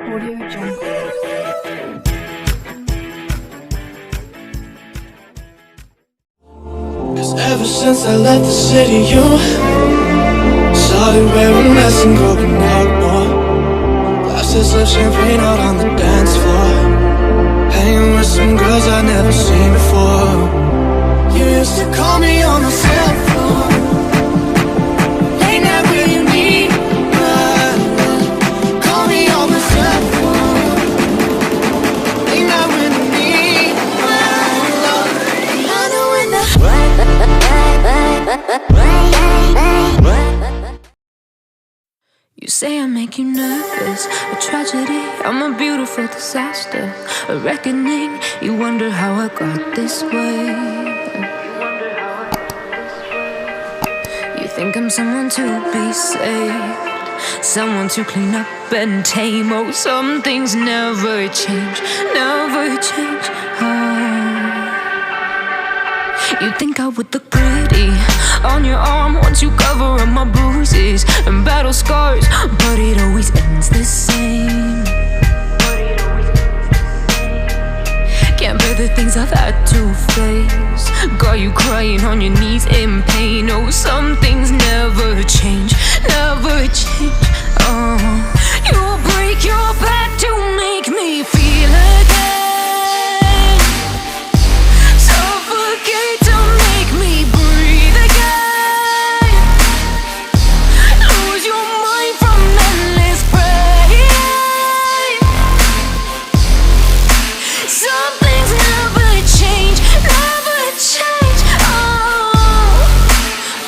Audio Jungle. 'Cause ever since I left the city, you started wearing less and going out more. Glasses of champagne out on the dance floor, hanging with some girls I'd never seen before. You used to call me on my cell phone, late night when you need my love. Call me on my cell phone, late night when you need my love. I know when that you say I make you nervous, a tragedy, I'm a beautiful disaster, a reckoning, you wonder how I got this way. You think I'm someone to be saved, someone to clean up and tame. Oh, some things never change, never change. You think I would look pretty on your arm once you cover up my bruises and battle scars, but it always ends the same. Can't bear the things I've had to face, got you crying on your knees in pain. Oh, some things never change, never change. You'll break your back to make me feel again, suffocate to make me breathe again, lose your mind from endless pain. Some things never change, never change. Oh,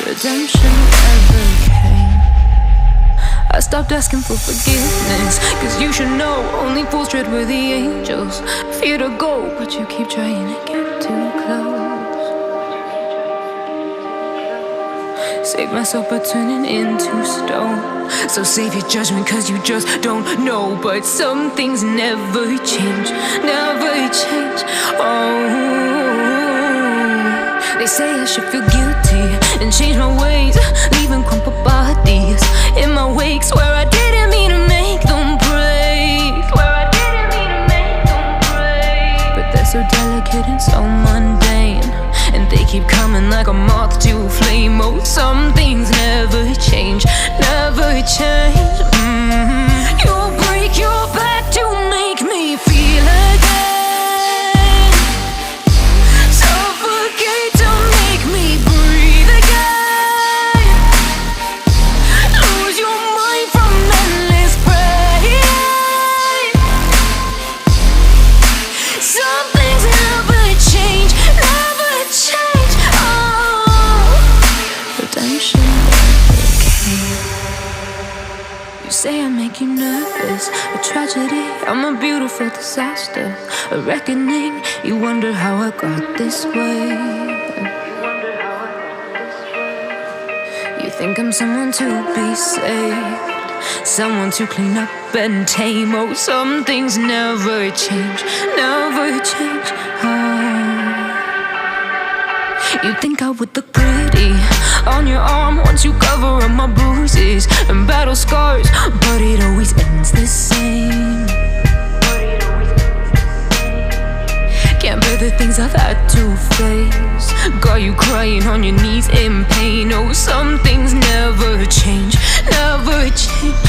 redemption never came. I stopped asking for forgiveness, 'cause you should know only fools tread where the angels fear to go, but you keep trying to get too close. Save myself by turning into stone, so save your judgment 'cause you just don't know. But some things never change, never change. Oh, they say I should feel guilty and change my ways, leaving crumpled bodies in my wake. Swear I didn't mean to make them break, swear I didn't mean to make them break. But they're so delicate and so mundane, and they keep coming like a moth to a flame. Oh, some things never change, never change. You'll break your back to make me feel again, suffocate to make me breathe again, lose your mind from endless pain. Some things never change, never change. Oh, redemption never came. You say I make you nervous, a tragedy, I'm a beautiful disaster, a reckoning, you wonder how I got this way. You think I'm someone to be saved, someone to clean up and tame. Oh, some things never change, never change. You think I would look pretty on your arm once you cover up my bruises and battle scars, but it always ends the same. Can't bear the things I've had to face, got you crying on your knees in pain. Oh, some things never change, never change.